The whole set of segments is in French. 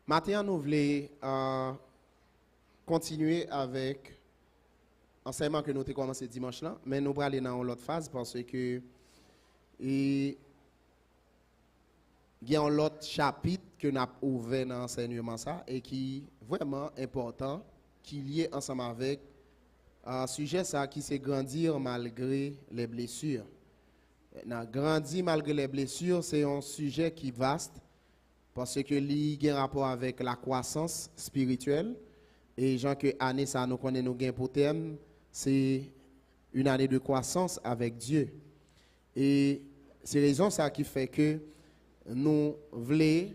Maintenant, nous voulons continuer avec l'enseignement que nous avons commencé dimanche là, mais nous allons aller dans l'autre phase parce que il y a un autre chapitre que nous avons ouvert dans l'enseignement ça et qui est vraiment important, qui est lié ensemble avec un sujet ça qui c'est grandir malgré les blessures. Maintenant, grandir malgré les blessures, c'est un sujet qui est vaste parce que il y a un rapport avec la croissance spirituelle et gens que année ça nous connaît nous gain pour thème, c'est une année de croissance avec Dieu. Et c'est raison ça qui fait que nous voulons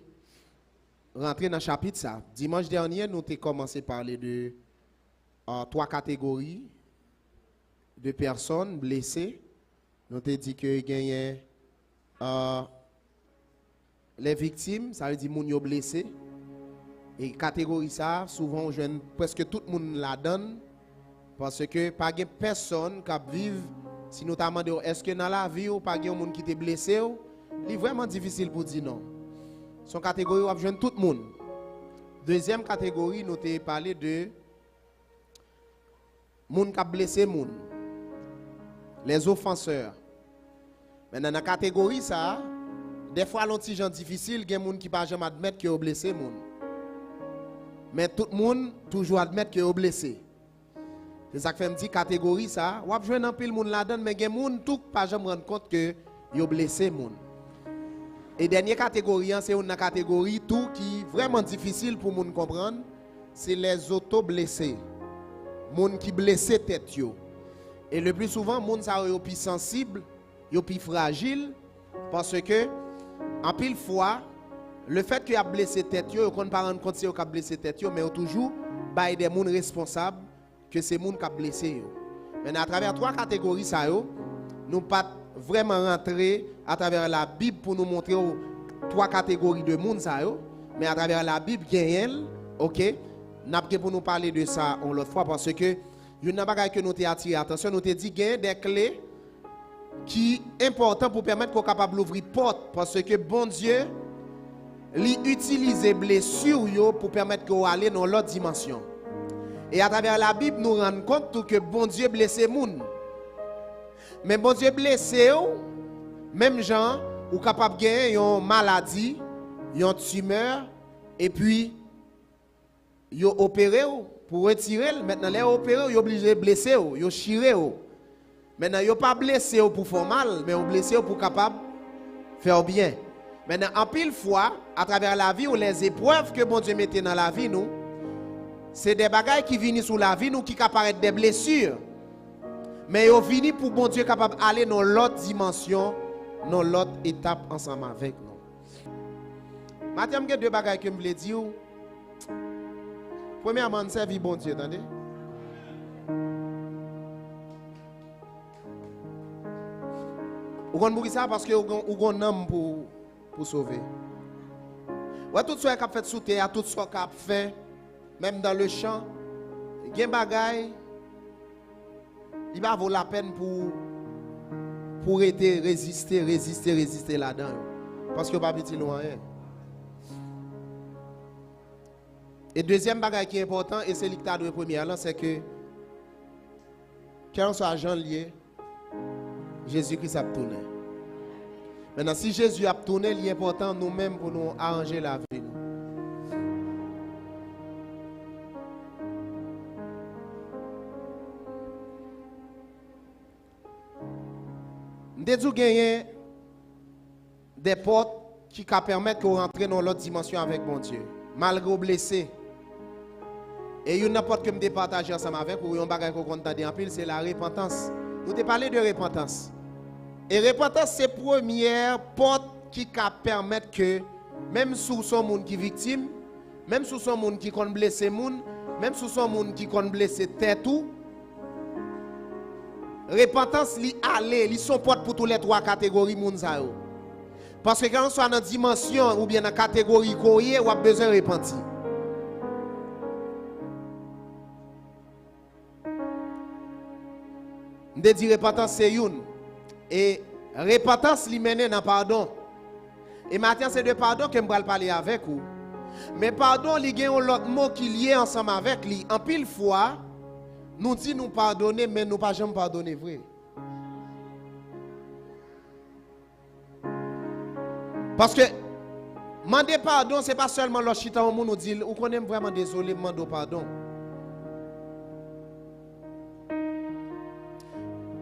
rentrer dans le chapitre ça. Dimanche dernier, nous avons commencé à parler de 3 catégories de personnes blessées. Nous avons dit que il y a les victimes, ça veut dire les gens blessés. Et catégorie ça, souvent, presque tout le monde la donne. Parce que pas de personne qui vit, si nous t'avons demandé, est-ce que dans la vie, ou pas de monde qui est blessé, c'est vraiment difficile pour dire non. Son catégorie, on va tout le monde. Deuxième catégorie, nous avons parlé de monde qui a blessé, les offenseurs. Maintenant, dans la catégorie ça, des fois, l'on gens difficile, il y a des gens qui ne peuvent jamais admettre qu'ils ont blessé. Mais tout le monde toujours admettre qu'ils ont blessé. C'est ça que fait me dire catégorie ça. On va jouer dans pile monde là-dedans, mais il y a des gens qui ne peuvent jamais rendre compte qu'ils ont blessé. Et dernière catégorie, c'est une catégorie tout qui est vraiment difficile pour les gens comprendre. C'est les auto-blessés. Les gens qui blessent tête. Et le plus souvent, les gens sont plus sensibles, plus fragiles, parce que en pile fois, le fait qu'il a blessé tête, il ne pas rendre compte qu'il a blessé tête, mais il toujours des gens responsables que c'est les gens qui ont blessé. Mais à travers 3 catégories, ça, nous ne pas vraiment rentrer à travers la Bible pour nous montrer 3 catégories de gens, mais à travers la Bible, il y a ok? Nous avons pour nous parler de ça l'autre fois parce que il y a une chose que nous avons attiré attention, nous avons dit qu'il y a des clés qui est important pour permettre qu'on soit capable d'ouvrir porte parce que bon Dieu il utilise les blessures pour permettre qu'on aille dans l'autre dimension. Et à travers la Bible nous rendons compte que bon Dieu blesse les gens. Mais bon Dieu blesse même gens ou capable de gagner une maladie, une tumeur et puis ils opéré pour retirer maintenant les opéré ils obligé de blesser ils chirer. Maintenant, ils ne sont pas blessés pour faire mal, mais ils sont blessés pour capable faire bien. Maintenant, en pile fois, à travers la vie ou les épreuves que bon Dieu mettait dans la vie, nous, c'est des bagailles qui viennent sur la vie, nous, qui apparaissent des blessures. Mais ils viennent pour bon Dieu capable d'aller dans l'autre dimension, dans l'autre étape ensemble avec nous. Maintenant, il y a 2 bagailles que je voulais dire. Premièrement, servir bon Dieu, attendez. Vous comprenez ça parce que vous avez un homme pour sauver. Ouais, tout ce qu'on a fait sous terre, tout ce qu'on a fait, même dans le champ, il y a des bagailles, il va vaut la peine pour aider, résister là-dedans. Parce que vous ne pouvez pas dire rien. Et deuxième bagaille qui est important, et c'est l'ictat de première, c'est que, quel soit agent lié, Jésus-Christ a tourné. Maintenant, si Jésus a tourné, il est important nous-mêmes pour nous arranger la vie. Nous avons gagné des portes qui permettent de rentrer dans l'autre dimension avec mon Dieu, malgré les blessés. Et une porte que je partage ensemble avec vous, un bagage qu'on entend en pile, c'est la repentance. Nous avons parlé de repentance. Et repentance, c'est la première porte qui permet que, même si son monde qui est victime, même si son monde qui est blessé, même si son monde qui est blessé tête, repentance, li son porte pour toutes les 3 catégories de monde. Parce que quand on soit dans une dimension ou bien dans la catégorie courrier, on a besoin de repentir. On dit repentance, c'est une. Et repentance, li mène dans pardon. Et maintenant, c'est de pardon que je vais parler avec vous. Mais pardon, il y a un autre mot qui lié ensemble avec lui. En pile fois, nous dit nous pardonner, mais nous pas jamais pardonner vrai. Parce que demander pardon, ce n'est pas seulement le chita au monde nous dit, ou qu'on est vraiment désolé, demander pardon.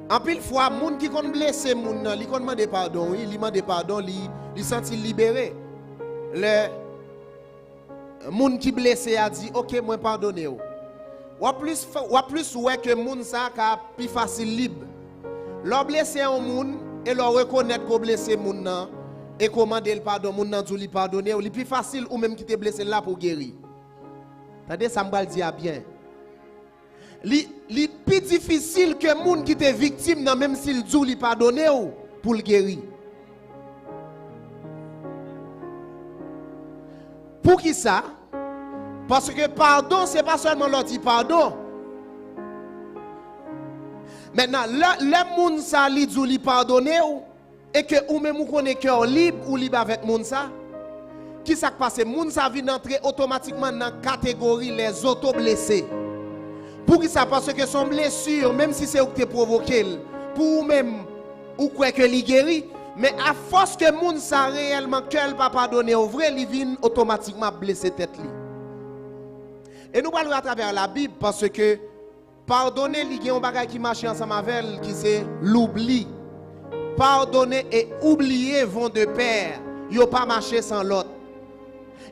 En pile fois, les gens qui ont blessé, ils ont demandé pardon, ils demandent pardon, ils se sentent libérés. Le gens qui blessé a dit, ok, moi pardonne. Ou plus ouais que les gens sont plus facile libre. Leur blessé un monde et leur reconnaître qu'on blessé moun et commander le pardon, moun nan dou li pardonner, ou li plus facile ou même qui te blessé là pour guérir. Tandis ça me dit bien. Li plus difficile que moun qui te victime nan même s'il dou li pardonner ou pour le guérir. Pour qui ça? Parce que pardon, c'est pas seulement l'autre pardon. Maintenant, le moun sa li dou li pardonner ou et que ou même ou connaît cœur libre ou libre avec moun sa, qui ça passe? Moun sa vient entrer automatiquement dans la catégorie les auto blessés. Pour qui ça? Parce que son blessure, même si c'est ou qui te provoqué, pour ou même ou quoi que li guéri, mais à force que moun sa réellement cœur pas pardonner au vrai, li vient automatiquement blesser tête li. Et nous parlons à travers la Bible parce que pardonner, il y a un bagage qui marche ensemble avec elle, qui c'est l'oubli. Pardonner et oublier vont de pair. Ils n'ont pas marché sans l'autre.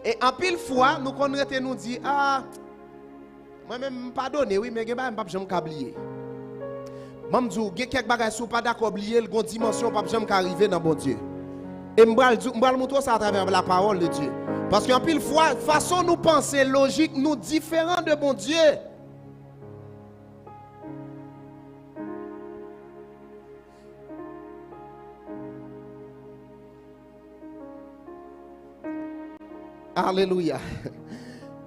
Et en pile fois, nous connaissons nous dire, ah, moi-même, pardonner, oui, mais je ne peux pas oublier. Je dis, il y a quelques bagages qui ne sont pas d'accord oublier, il y a une dimension qui ne peut pas arriver dans bon Dieu. Et je vais montrer ça à travers la parole de Dieu. Parce qu'en pile fois, façon nous penser logique, nous différents de bon Dieu. Alléluia.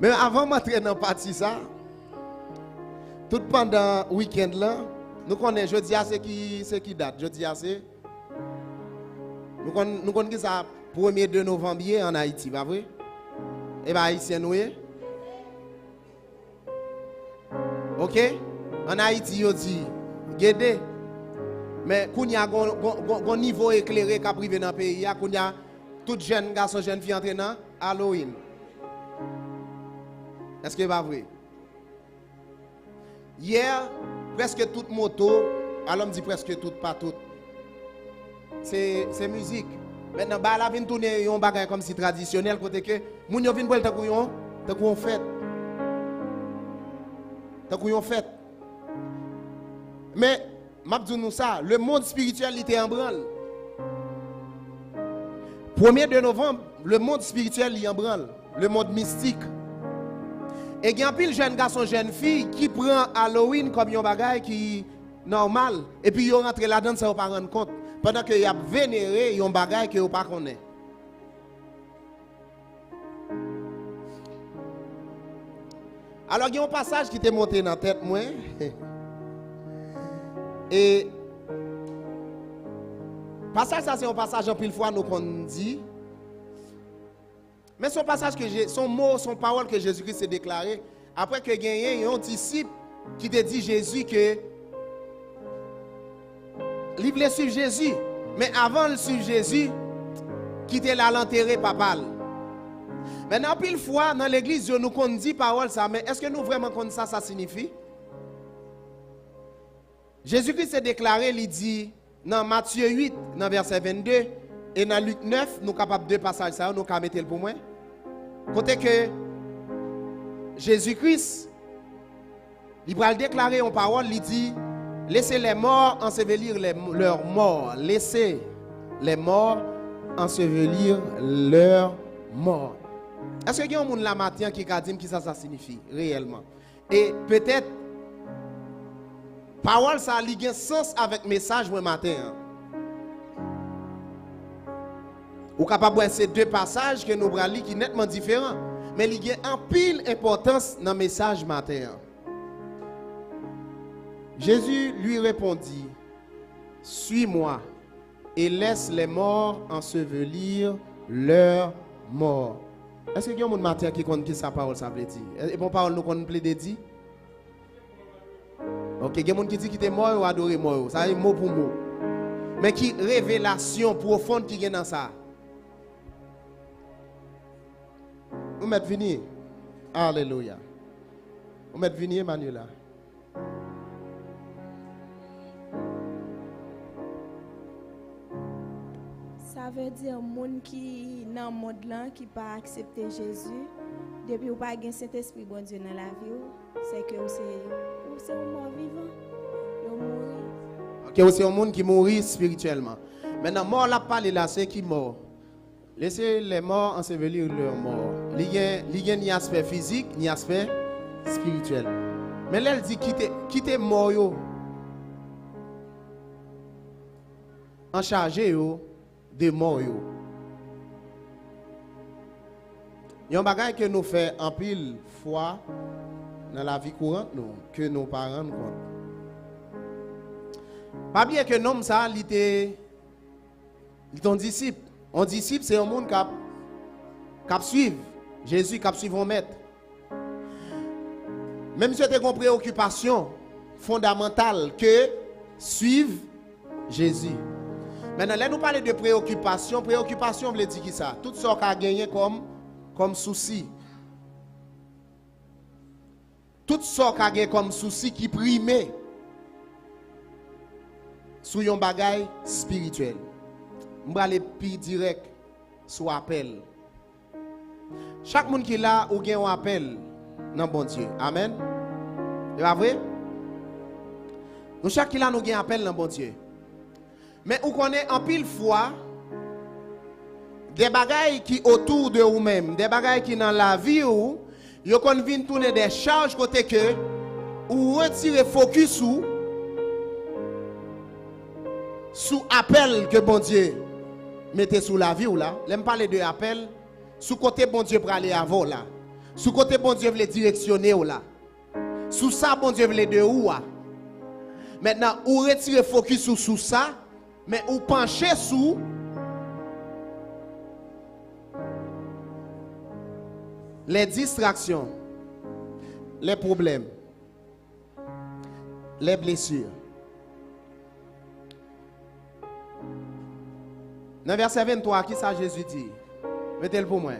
Mais avant de m'entrer dans la partie ça, tout pendant le week-end là, nous connaissons jeudi c'est qui date. Jeudi c'est nous connaissons ça 1er de novembre en Haïti, pas vrai? Et bien haïtien nous. OK? En Haïti yo dit guédé. Mais quand il y a un niveau éclairé qui a privé dans le pays, quand il y a tout jeune garçon, jeune fille entré dans Halloween. Est-ce que c'est pas vrai? Hier, presque toute moto, alors on dit presque toute, pas toute. C'est musique. Maintenant, bah la vient tourner un bagage comme si traditionnel, côté que moun yo vinn pour ta couillon fête. Ta couillon fête. Mais m'a dit nous ça, le monde spirituel était en branle. 1er de novembre, le monde spirituel est en branle, le monde mystique. Et il y a un pile jeune garçon, jeune fille qui prend Halloween comme un bagage qui est normal. Et puis ils rentrent là-dedans sans pas rendre compte. Pendant qu'ils ont vénéré un bagage que vous ne connaissez pas. Alors il y a un passage qui t'est monté dans la tête, moi. Et passage ça c'est un passage en pile fois nous qu'on dit. Mais son passage son mot, son parole que Jésus-Christ s'est déclaré après que il y a un disciple qui te dit Jésus que il voulait suivre Jésus, mais avant de suivre Jésus, quitter là l'enterrer papa. Maintenant pile fois dans l'église nous qu'on dit parole ça, mais est-ce que nous vraiment connaissons ça signifie? Jésus-Christ s'est déclaré, il dit dans Matthieu 8, dans verset 22, et dans Luc 9, nous sommes capables de passages ça, nous sommes mettre pour moi. Côté que Jésus-Christ, il va déclarer en parole, il dit, laissez les morts ensevelir leurs morts. Laissez les morts ensevelir leurs morts. Est-ce qu'il y a un monde là matin qui a dit qui ça signifie réellement? Et peut-être, parole ça a un sens avec message moi matin. Ou capable de ces deux passages que nous allons lire qui sont nettement différents. Mais il y a un pile importance dans le message matin. Jésus lui répondit, suis-moi et laisse les morts ensevelir leurs morts. Est-ce qu'il y a un monde matin qui compte qui sa parole ça veut dire? Et bon parole nous qu'on plaît de dire? OK, il y a un monde qui dit qu'il est mort ou adoré mort, ça est mot pour mot. Mais qui révélation profonde qui est dans ça. Vous mettez venir. Alléluia. Vous mettez venir Emmanuel. Ça veut dire monde qui dans le monde là qui pas accepter Jésus depuis ou pas gain Saint-Esprit bon Dieu dans la vie, c'est que c'est un mort vivant. Il mourir. OK, c'est un monde qui mourit spirituellement. Maintenant mort là parler là c'est qui mort. Laissez les morts ensevelir leurs morts. Il y a ni aspect physique ni aspect spirituel. Mais là elle dit quitter mort yo en chargé yo de mort yo. Il y a un bagage que nous faisons en pile fois dans la vie courante nous que nos parents nous comptent. Pas bien que l'homme ça il était ton disciple. Un disciple c'est un monde qui suit Jésus, qui suit mon maître. Même si tu as une préoccupation fondamentale que suivre Jésus. Maintenant, là nous parlons de préoccupation. Préoccupation veut dire qui ça? Tout ce qu'on a gagné comme souci. Tout ce qu'on a gagné comme souci qui prime sur un bagage spirituel. Je vais aller plus direct sur appel. Chaque monde qui est là, ou gagne un appel dans bon Dieu. Amen. C'est vrai? Nous chaque qui là nous gagne un appel dans bon Dieu. Mais vous connaissez en pile fois des bagailles qui autour de vous-même, des bagailles qui dans la vie où vous viennent tourner des charges côté que ou retirer focus sous appel que bon Dieu mettez sous la vie ou là. L'aime parler de appel sous côté bon Dieu pour aller avant là. Sous côté bon Dieu veut directionner ou là. Sous ça bon Dieu veut de où. Maintenant ou retirer focus sous ça. Mais ou pencher sous les distractions, les problèmes, les blessures. Dans verset 23, qui ça Jésus dit? Mettez-le pour moi.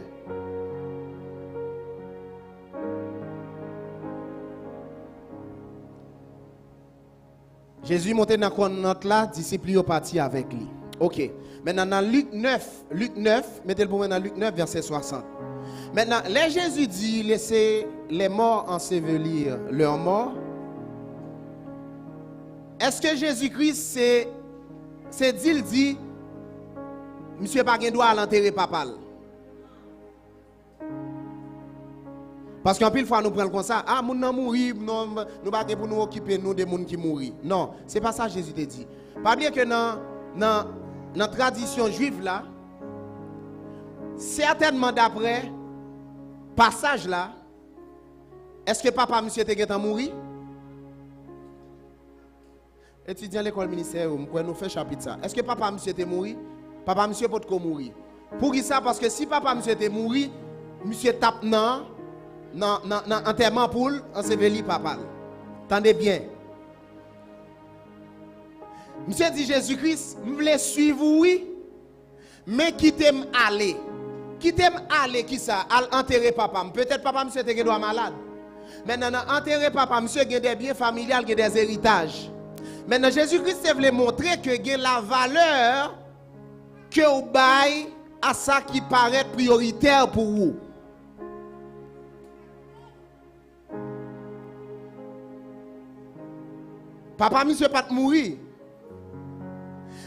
Jésus monté dans notre là, disciples sont partis avec lui. OK. Maintenant dans Luc 9, mettez-le pour moi dans Luc 9 verset 60. Maintenant, là Jésus dit laissez les morts ensevelir leurs morts. Est-ce que Jésus-Christ c'est dit monsieur pas gen droit à l'enterrer papa? Parce qu'en pile fois nous prenons comme ça, ah moun nan mouri, non nous pas pour nous occuper nous des moun qui mouri. Non, c'est pas ça Jésus te dit. Pas bien que dans tradition juive là, certainement d'après passage là, est-ce que papa monsieur te gen mouri? Étudiant l'école ministère, nous fait chapitre ça. Est-ce que papa monsieur te mouri? Papa monsieur peut ko mouri. Pour qui ça? Parce que si papa monsieur te mouri, monsieur tape nan enterrement pour enseveli papa. Tendez bien. Monsieur dit Jésus-Christ, je voulais suivre oui, mais quittez-moi aller. Quittez-moi aller qui ça? Al enterrer papa. Peut-être papa monsieur te doit malade. Maintenant enterrer papa monsieur a des biens familiales, des héritages. Maintenant Jésus-Christ voulait montrer que il la valeur que vous bail à ça qui paraît prioritaire pour vous. Papa monsieur pas mourir.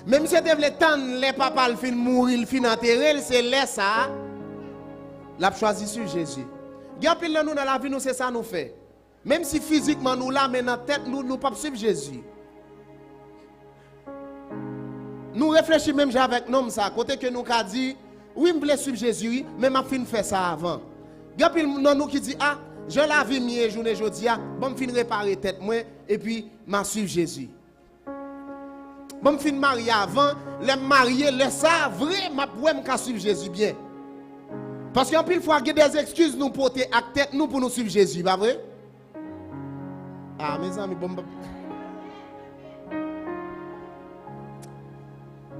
Même si tu voulais tendre les papas le fin mourir, le fin enterrer, c'est là ça. L'a choisi sur Jésus. Gapil nous dans la vie nous c'est ça nous fait. Même si physiquement nous là mais dans tête nous pas suivre Jésus. Nous réfléchissons même avec nous ça côté que nous a dit oui me voulais suivre Jésus mais m'a fin faire ça avant. Gapil nous qui dit ah je la vie mieux journée jodi a bon fin réparer tête moi et puis m'a suivre Jésus. Bon fin marier avant, les marier, les ça vrai m'a pouvoir me suivre Jésus bien. Parce qu'en pile fois, il y a des excuses nous porter à tête nous pour nous suivre Jésus, pas vrai? Ah, mes amis, bon.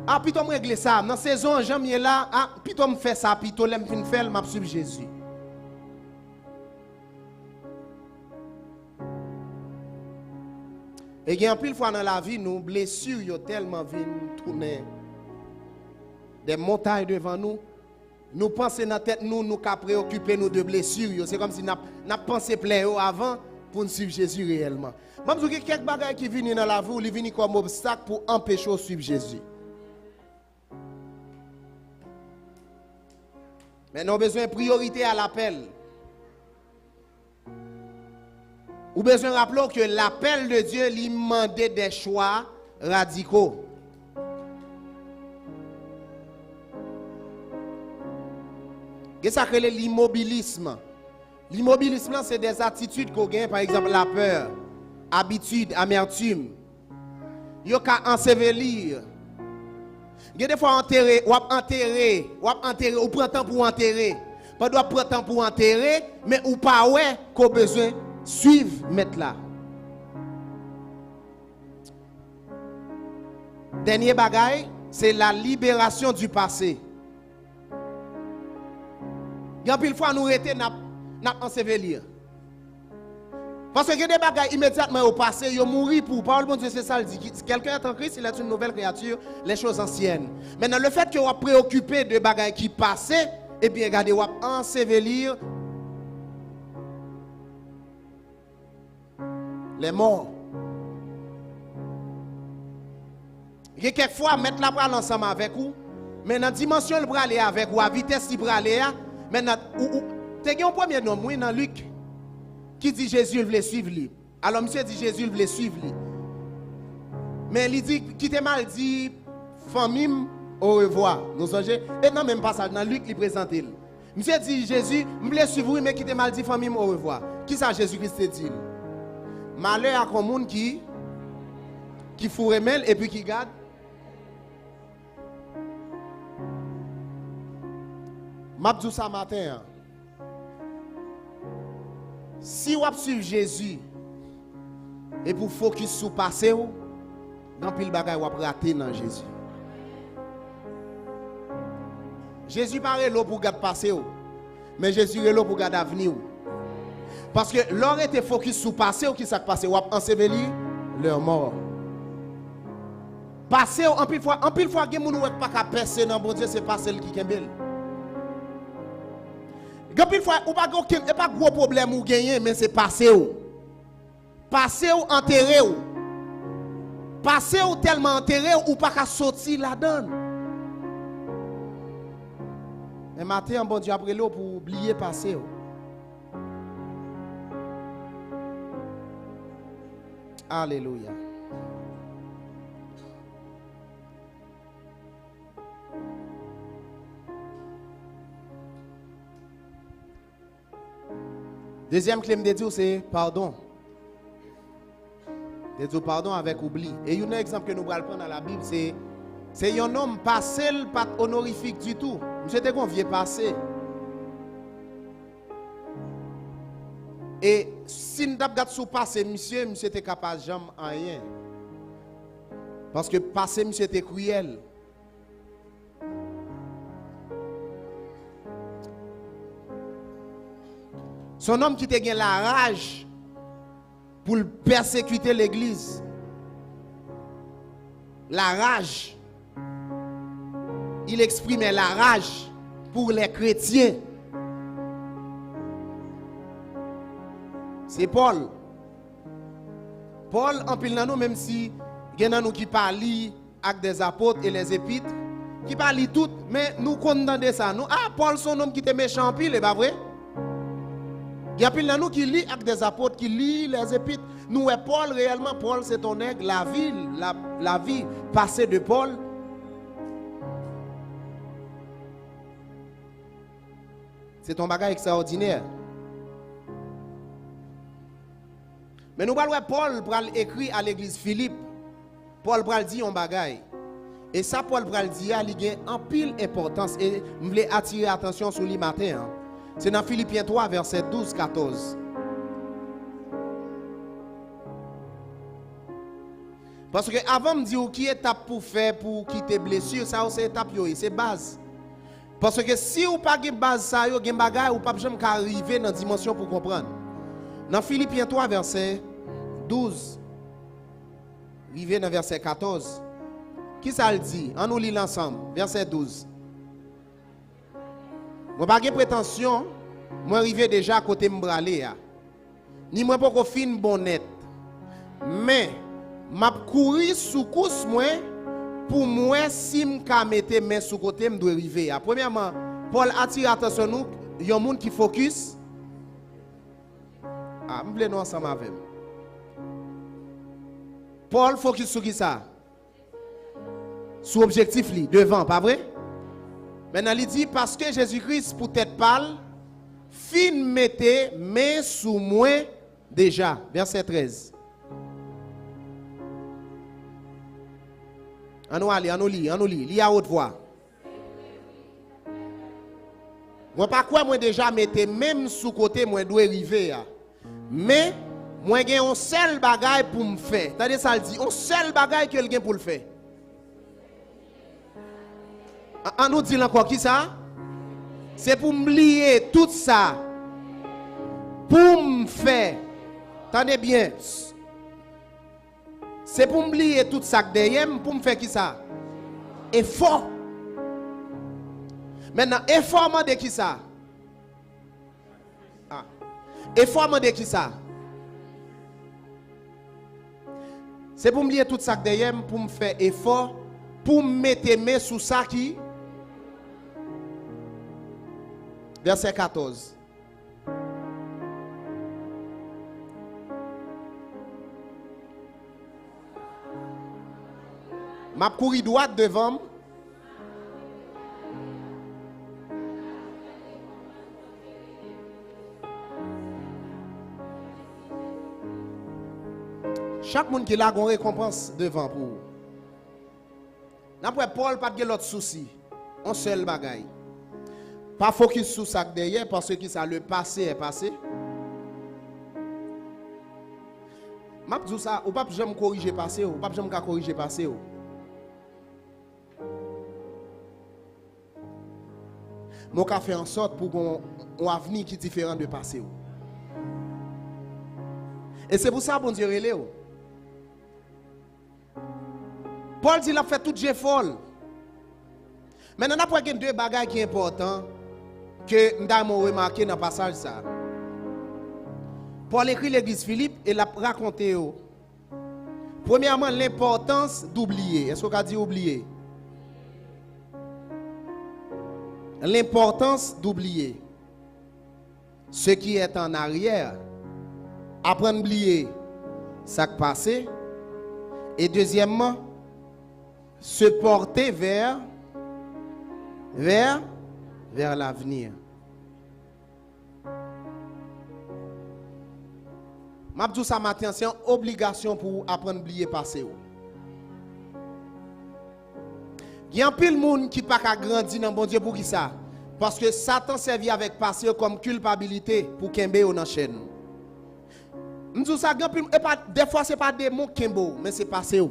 Ah, plutôt me régler ça. Dans la saison, j'aime là, ah, plutôt me faire ça, plutôt l'aime fin faire, m'a suivre Jésus. Et il y a un pile fois dans la vie, nous blessures, yo tellement viennent tourner des montagnes devant nous. Nous pensons dans la tête, nous qu'à préoccuper nous de blessures. C'est comme si nous pensé plein avant pour nous suivre Jésus réellement. Même si il y a quelques bagages qui viennent dans la vie, ils viennent comme obstacle pour empêcher de suivre Jésus. Mais nous avons besoin de priorité à l'appel. Ou besoin de rappeler que l'appel de Dieu lui demandait des choix radicaux. Et ça crée l'immobilisme. L'immobilisme, c'est des attitudes qu'on gagne, par exemple la peur, habitude, amertume. Yo ka ensevelir. Il y a des fois enterrer, ou prend temps pour enterrer. Pas doit prendre temps pour enterrer, mais ou pas ouais qu'on besoin suivre mettre là. Dernier bagaille, c'est la libération du passé. Il y a une fois nous arrêter n'a ensevelir. Parce que il y a des bagailles immédiatement au passé, ils mourir pour. Parole de Dieu, c'est ça, il dit. Quelqu'un est en Christ, il est une nouvelle créature, les choses anciennes. Maintenant, le fait que vous préoccupé de bagailles qui passaient, eh bien, regardez, vous ensevelir les morts. Il y a quelquefois, mettre la bras ensemble avec vous, mais dans la dimension le bras aller avec vous, à vitesse le bras aller, maintenant, tu as un premier nom, oui, dans Luc, qui dit Jésus voulait suivre lui. Alors, monsieur dit Jésus voulait suivre lui. Mais il dit, qui t'a mal dit, famille, au revoir. Nous songez, et dans le même passage, dans Luc, il présente. Monsieur dit Jésus, voulait suivre lui, mais qui t'a mal dit, famille, au revoir. Qui ça Jésus-Christ dit? Malheur à un monde qui fourre mêle et puis qui garde. M'a dit ça matin. Si vous suivez Jésus et pour focus sur le passé, dans pile bagay vous rater dans Jésus. Jésus parle là pour garder passé, mais Jésus est là pour garder l'avenir. Parce que l'on était focus sur le passé, qui s'est passé, vous enseveli leur mort. Passé, en pile fois, il y a des gens qui pas qu'à percer dans bon Dieu, c'est passé qui kembel. Gapil fois ou pas gros problème ou gagner mais c'est passé ou. Passé ou enterré ou. Passé ou tellement enterré ou pas qu'à sortir la donne. Et matin bon Dieu après l'eau pour oublier passé ou. Alléluia. Deuxième clé de Dieu, c'est pardon. De Dieu pardon avec oubli. Et il y a un exemple que nous allons prendre dans la Bible, c'est un homme passé, pas honorifique du tout. Monsieur était un vieux passé. Et si nous avons regardé sur passé, monsieur était capable de jamais rien. Parce que passé, monsieur était cruel. Son homme qui te gagne la rage pour persécuter l'église. La rage. Il exprimait la rage pour les chrétiens. C'est Paul. Paul, en pile dans nous, même si il y en a nous qui parlent avec des apôtres et les épîtres, qui parlent tout, mais nous condamnons ça. Nous, Paul, son homme qui était méchant en pile, c'est pas vrai? Il y a plein de nous qui lit avec des apôtres, qui lit les épîtres. Nous, Paul, réellement, Paul, c'est ton aigle, la vie passée de Paul. C'est ton bagage extraordinaire. Mais nous parlons Paul pour écrire à l'église Philippe. Paul pour dire un bagage. Et ça, Paul pral dire, il y a en pile importance. Et je voulais attirer l'attention sur le matin. Hein. C'est dans Philippiens 3, verset 12-14. Parce que avant de dire qui étape pour faire pour quitter blessure, ça c'est étape c'est base. Parce que si vous pas de base ça yo gen bagay ou pas jamais arriver dans dimension pour comprendre. Dans Philippiens 3 verset 12 arrivé dans verset 14. Qui ça le dit? On nous lit ensemble, verset 12. Moi pas de prétention, moi arrivé déjà à côté m'bralé a. Ni moi pas fin bonnet. Mais m'a courir sous course moi pour moi si m'ka mette main sous côté me doit arriver. Premièrement, Paul attire attention nous, y a un monde qui focus. Ah, m'blé nous ensemble avec. Paul focus sur qui ça? Sur objectif li, devant, pas vrai? Maintenant il dit parce que Jésus-Christ pour tête pâle fin mette main sous moi déjà, verset 13. On nous lit à haute voix. Moi pas quoi moi déjà mettez même sous côté moi doit arriver. Mais moi j'ai un seul bagage pour me faire. Attendez ça le dit, un seul bagage que quelqu'un pour le faire. On nous dit encore qui ça? C'est pour me lier tout ça. Pour me faire. Attendez bien. C'est pour me lier tout ça derrière, pour me faire qui ça? Effort. Maintenant, effort de qui ça? Ah. Effort de qui ça? C'est pour me lier tout ça derrière, pour me faire effort, pour me mettre mes mains sous ça qui? Verset 14. Ma courir droite devant. Chaque monde qui a une récompense devant pour vous. N'après Paul, pas de l'autre souci. Un seul bagaille. Pas focus sur ça derrière parce que ça le passé est passé. M'a dit ça, ou pas jamais corriger passé, ou pas jamais corriger passé. Mon cas fait en sorte pour qu'on ait un avenir qui est différent de passé. Et c'est pour ça que bon Dieu relève. Paul dit qu'il a fait tout Dieu folle. Maintenant, on a deux bagages qui sont importants que nous avons remarqué dans le passage. Ça. Paul écrit l'église Philippe et l'a raconté. Premièrement, l'importance d'oublier. Est-ce qu'on a dit oublier? L'importance d'oublier ce qui est en arrière. Apprendre à oublier ce qui est passé. Et deuxièmement, se porter vers l'avenir. M'abdou ça matin, c'est une obligation pour apprendre à oublier passé. Il y a un pile monde qui pas grandi dans bon Dieu pour qui ça? Parce que Satan servi avec passé comme culpabilité pour kembe dans la chaîne. M'dou ça des fois c'est pas des mots kembo, mais c'est passé.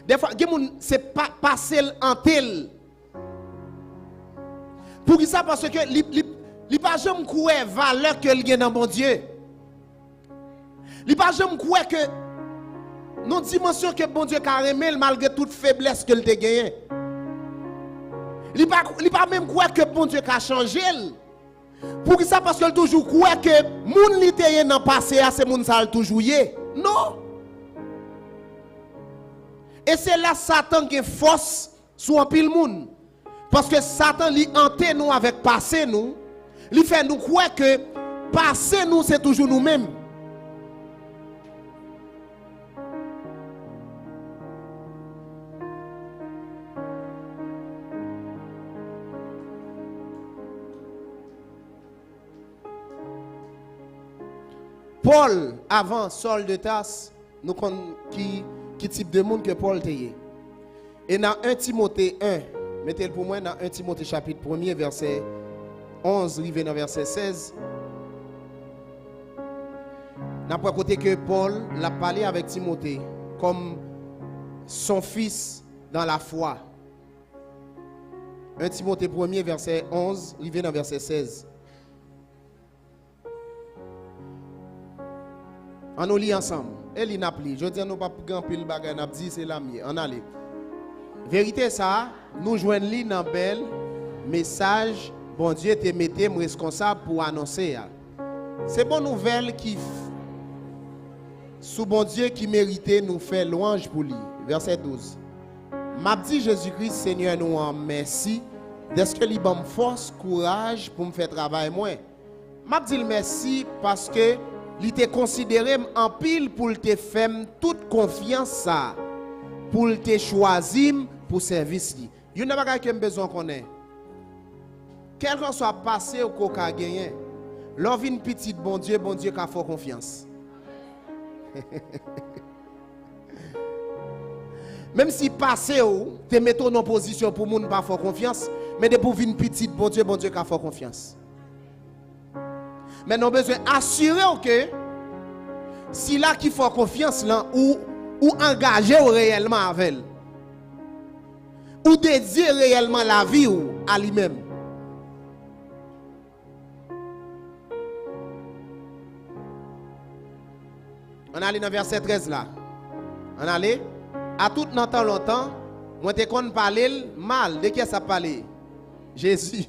Des fois c'est pas passé en tel. Pour qui ça? Parce que il pas jamais croire valeur que il y a dans bon Dieu. Il pas jamais croire que non dimension que bon Dieu a aimé malgré toute faiblesse qu'il a gagné. Il pas même croire que bon Dieu a changé. Pour qui ça? Parce qu'il toujours croit que moun li te dans passé à c'est moun ça toujours yé. Non. Et c'est là Satan qui force sur un pile moun. Parce que Satan li hanté nous avec passé nous, il fait nous croire que passé nous c'est toujours nous-mêmes. Paul, avant Saul de Tarse, nous qui type de monde que Paul était. Et dans 1 Timothée 1, mettez-le pour moi dans 1 Timothée chapitre 1er, verset 11, arrivé dans verset 16. N'a pas côté que Paul l'a parlé avec Timothée comme son fils dans la foi. 1 Timothée 1er, verset 11, arrivé dans verset 16. On nous lit ensemble. Et il n'a pris. Je dis nous pas grand pile bagay n'a dit c'est la mienne. On allez. Vérité ça, nous joignons li dans bel message bon Dieu te metté responsable pour annoncer. C'est bonne nouvelle qui sous bon Dieu qui méritait nous faire louange pour lui. Verset 12. M'a dit Jésus-Christ Seigneur nous en merci d'est-ce que li bon force, courage pour me faire travail moi. M'a dit merci parce que il te considéré en pile pour te faire toute confiance ça pour te choisir pour service li. Il n'y a pas besoin qu'on ait. Quel que soit passé ou qu'on a gagné, l'on vient petite bon Dieu qu'a fait confiance. Même si passé ou te mettons en position pour moun pas faire confiance, mais de pour venir petite bon Dieu qu'a fait confiance. Mais nous avons besoin d'assurer que si là qui fait confiance là ou engager réellement avec elle, ou dédier réellement la vie ou à lui-même. On allait dans verset 13 là. On allait à tout longtemps, moi te kon parler mal de qui ça parler? Jésus.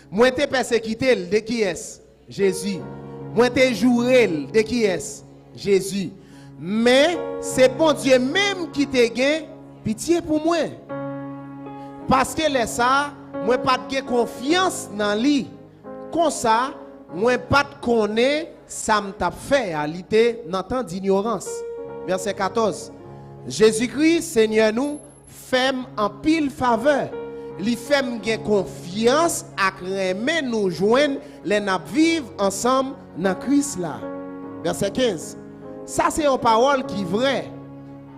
Moi te persécuté de qui est? Jésus. Moi te joué de qui est? Jésus. Mais c'est bon Dieu même qui te gagne pitié pour moi. Parce que les ça, moi pas de confiance dans lui. Comme ça, moi pas de connaître ça m'a fait à l'été dans temps d'ignorance. Verset 14. Jésus-Christ Seigneur nous fait en pile faveur. Li fait me confiance à remet nous joindre les n'a vivre ensemble dans Christ là. Verset 15. Ça c'est une parole qui est vraie.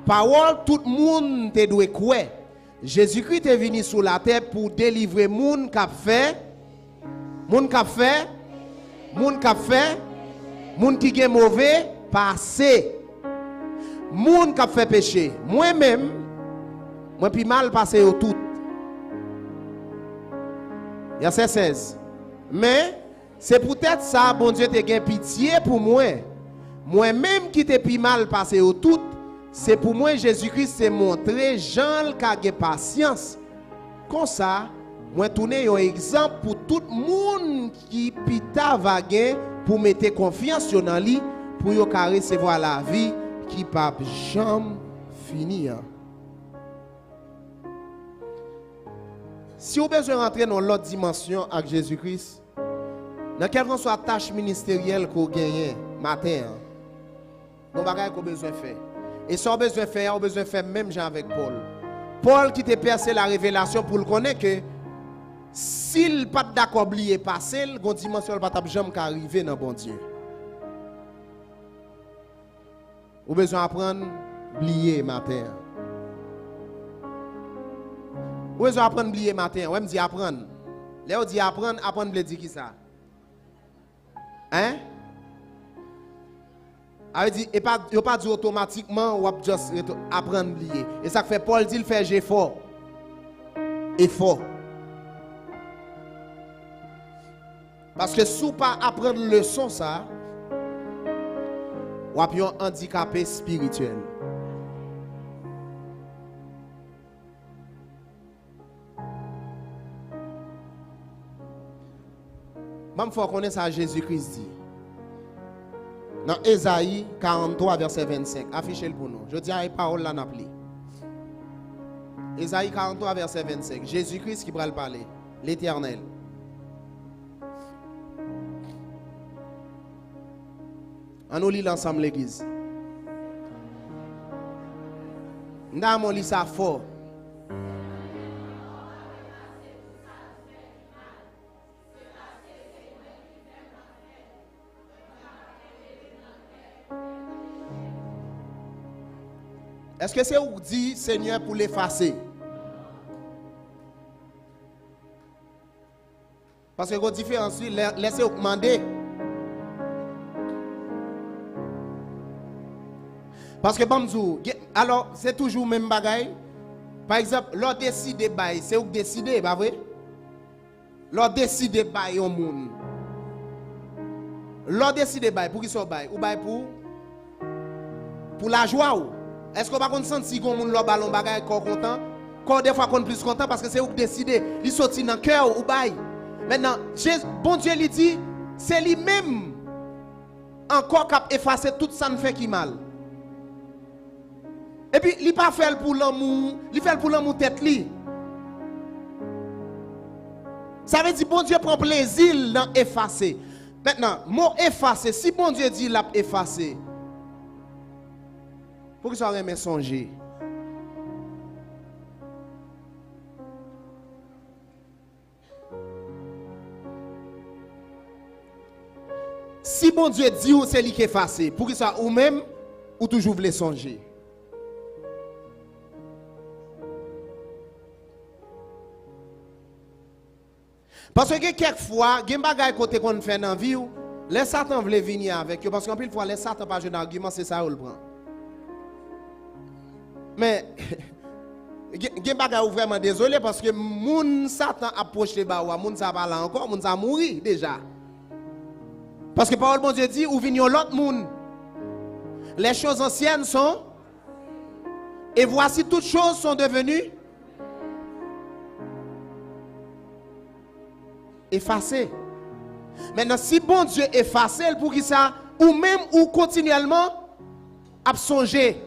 Parole tout le monde te doit croire. Jésus-Christ est venu sur la terre pour délivrer moun k'ap fait moun qui est mauvais passé. Moun k'ap fait péché. Moi-même moi puis mal passé au tout. Verset 16. Mais c'est peut-être ça bon Dieu te gain pitié pour moi. Moi-même qui te puis mal passé au tout. C'est pour moi Jésus-Christ s'est montré Jean qui a patience. Comme ça, moi tourner un exemple pour tout le monde qui pita vague pour mettre confiance dans lui pour yo recevoir la vie qui pas jamais finir. Si vous avez besoin d'entrer dans l'autre dimension avec Jésus-Christ, dans quelle que soit la tâche ministérielle que vous gagnez matin, nous avons besoin de faire. Et ça, on a besoin de faire même genre avec Paul. Paul qui t'a percé la révélation pour le connaître que s'il n'est pas d'accord oublier passer, il y a une dimension qui ne jamais arriver dans bon Dieu. Vous avez besoin d'apprendre à oublier matin. Vous avez besoin d'apprendre à oublier matin. Ouais, me dit apprendre. Là, on dit apprendre veut dire qui ça? Hein? Il dit, et pas dit automatiquement ou juste apprendre à oublier. Et ça fait Paul dit, il fait effort. Effort. Parce que si vous pas apprendre leçon ça, vous avez un handicapé spirituel. Même faut connaître ça Jésus-Christ dit. Dans Ésaïe 43, verset 25. Affichez-le pour nous. Je dis à la parole là, n'a pris. Ésaïe 43, verset 25. Jésus-Christ qui va le parler. L'Éternel. On nous lit l'ensemble l'église. Nous avons lu ça fort. Est-ce que c'est vous dit Seigneur pour l'effacer? Parce que la différence, laissez demander. Parce que Bamzou, alors c'est toujours le même bagaille. Par exemple, l'on décide de bail, c'est où décider, pas vrai? L'on décide de bail au monde. L'on décide de bail, pour qui soit bail? Ou bail pour la joie ou? Est-ce qu'on va sentir si on monde ballon bagaille content? Quand des fois qu'on plus content parce que c'est où décider, il sorti dans cœur ou bail. Maintenant, bon Dieu lui dit, c'est lui-même encore qui a effacé tout ça ne fait qui mal. Et puis, il pas fait pour l'amour, il fait pour l'amour tête li. Ça veut dire bon Dieu prend plaisir dans effacer. Maintenant, mot effacer, si bon Dieu dit l'a effacer, pour que ça remet songer. Si bon Dieu dit ou c'est lui qui effacer, pour que ça ou même ou toujours voulez songer. Parce que quelquefois, il y a des choses côté qu'on fait dans la vie, les Satan veulent venir avec eux. Parce qu'en plus, les Satan pas jouer d'argument, c'est ça où le prend. Mais, il y a des choses vraiment désolé parce que moun Satan approche les baoua, moun ça va là encore, moun ça mourir déjà. Parce que parole bon Dieu dit, ou vignon l'autre moun. Les choses anciennes sont, et voici toutes choses sont devenues effacé. Maintenant, si bon Dieu efface, pour qui ça, ou même ou continuellement, à songer.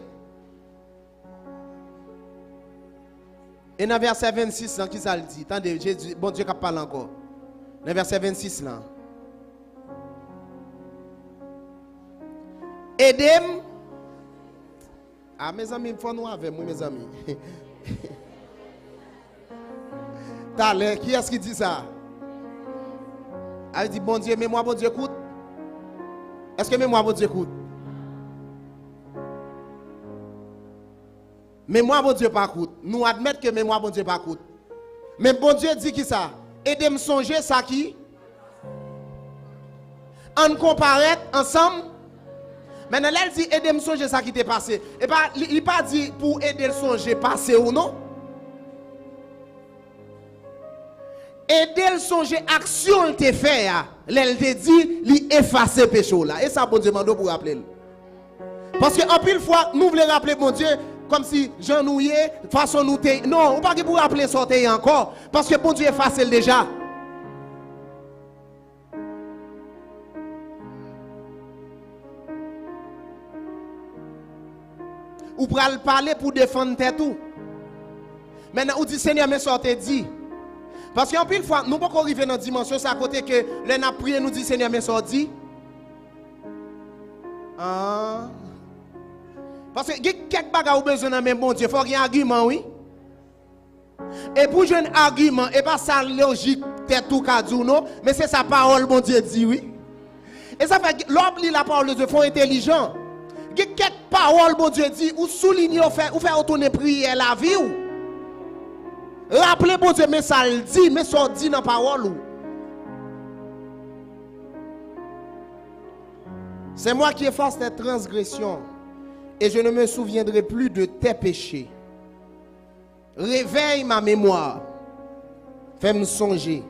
Et dans verset 26, là, qui ça le dit? Attendez, Jésus, bon Dieu qui parle encore. Dans verset 26, là. Aidez-moi. Ah, mes amis, il faut nous avec moi, mes amis. T'as qui est-ce qui dit ça? Elle dit, bon Dieu, mais moi, bon Dieu, écoute. Est-ce que moi, bon Dieu, écoute? Mais moi, bon Dieu, pas écoute. Nous admettons que mais moi, bon Dieu, pas écoute. Mais bon Dieu dit qui ça? Aidez-moi songer ça qui? On comparaît ensemble. Maintenant, elle dit, aidez-moi songer ça qui t'est passé. Et pas, il n'a pas dit pour aider le songer passé ou non. Aider le songer action il te fait elle te dit lui effacer péché là et ça bon Dieu mando pour rappeler parce que en pile fois nous voulons rappeler mon Dieu comme si Jean nouillé façon nous te non ou pas pour rappeler sortir encore parce que bon Dieu efface déjà. Ou pral parler pour défendre tout. Maintenant ou dit Seigneur mais sortez dit. Parce qu'en pile fois, nous ne pouvons pas arriver dans la dimension, c'est à côté que l'on a prié, nous dit Seigneur, mais ça dit. Parce que quelques bagages ont besoin de même bon Dieu, il faut qu'il y ait un argument, oui. Et pour jouer un argument, et pas ça logique, tête tout cas non, mais c'est sa parole, bon Dieu dit, oui. Et ça fait que l'homme lit la parole de Dieu, il faut intelligent. Quelques paroles, bon Dieu dit, ou souligner, ou faire retourner prier la vie, ou. Rappelez bon Dieu, mais ça le dit, mais ça dit dans la parole. C'est moi qui efface tes transgressions et je ne me souviendrai plus de tes péchés. Réveille ma mémoire. Fais-moi songer.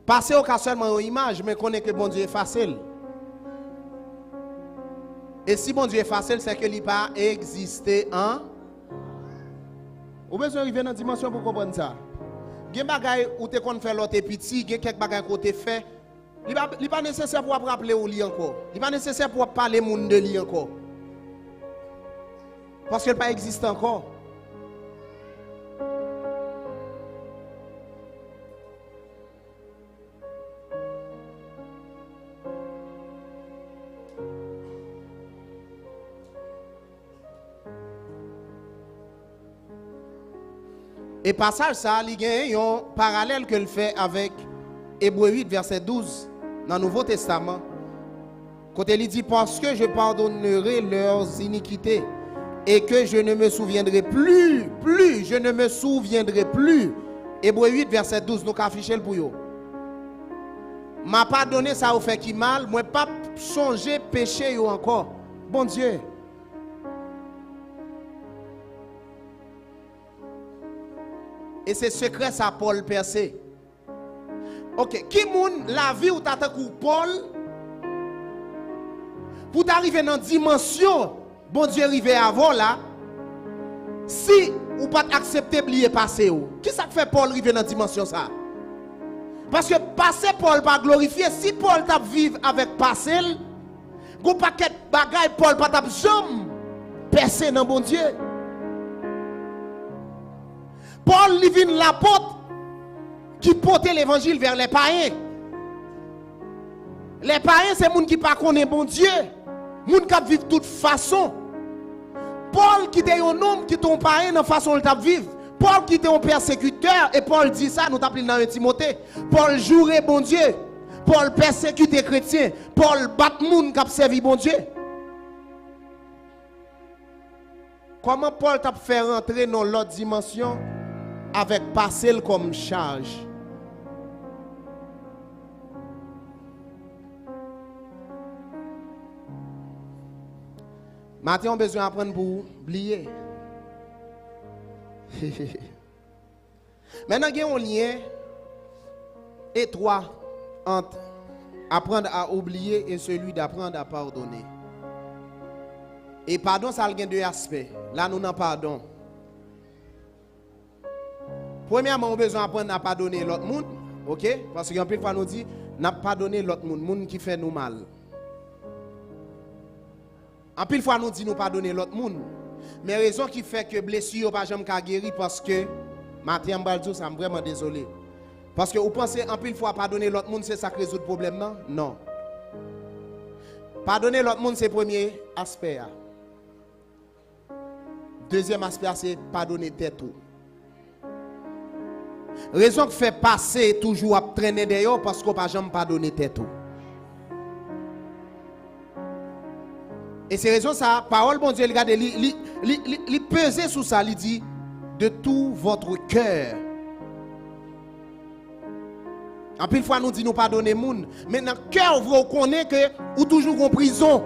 Passez au cas seulement aux images, mais connaissez que bon Dieu est facile. Et si bon Dieu est facile, c'est que il n'a pas existé en. Vous avez besoin d'arriver dans la dimension pour comprendre ça. Il y a des choses où tu as fait l'autre petit, il y a quelques choses où tu as fait. Il n'est pas nécessaire pour rappeler au lit encore. Il n'est pas nécessaire pour parler au monde de lui encore. Parce qu'elle n'a pas existé encore. Et passage ça, il y a un parallèle que le fait avec Hébreux 8, verset 12, dans le Nouveau Testament. Quand il dit, parce que je pardonnerai leurs iniquités, et que je ne me souviendrai plus, je ne me souviendrai plus. Hébreux 8, verset 12, nous afficher le pour vous. M'a pardonné ça au fait qui mal, moi pas songer péché yo encore. Bon Dieu. Et c'est secret ça Paul percé. OK, qui moun la vie ou t'attend pour Paul pour t'arriver dans dimension bon Dieu arrivé avant là, si ou pas accepter oublier passé ou. Qui ça fait Paul arriver dans dimension ça? Parce que passé Paul pas glorifié, si Paul t'a vivre avec passé, go paquet bagay Paul pas t'a jamais percé dans bon Dieu. Paul li vient l'apôtre qui portait l'évangile vers les païens. Les païens c'est moun qui pas connaît bon Dieu, moun qui vivent de toute façon. Paul qui était un homme qui ton païen dans façon de vivre. Paul qui était un persécuteur et Paul dit ça, nous t'appelons dans Timothée. Paul jouait bon Dieu. Paul persécutait chrétien. Paul bat moun qui a servi bon Dieu. Comment Paul t'a fait rentrer dans l'autre dimension avec passé comme charge? Maintenant, on a besoin d'apprendre pour oublier. Maintenant, il y a un lien étroit entre apprendre à oublier et celui d'apprendre à pardonner. Et pardon, ça a deux aspects. Là, nous n'avons pardon. Premièrement, on a besoin d'apprendre à pardonner l'autre monde. OK? Parce qu'en plus, fois nous dit, n'a pas pardonné l'autre monde qui fait nous mal. En pile fois nous dit nous pardonner l'autre monde. Mais raison qui fait que blessure pas jamais guéri parce que Mathieu Mbaldo ça vraiment désolé. Parce que vous pensez en pile fois pardonner l'autre monde c'est ça qui résout le problème non? Non. Pardonner l'autre monde c'est le premier aspect. Deuxième aspect c'est pardonner tête tout. Raison qui fait passer toujours à traîner d'ailleurs parce qu'on pas jamais pardonner tête tout. Et c'est raison ça, parole bon Dieu, regardez, il pesait sur ça, il dit de tout votre cœur. En pile fois nous dit nous pardonner moun, mais dans le cœur vous connaissez que ou toujours en prison,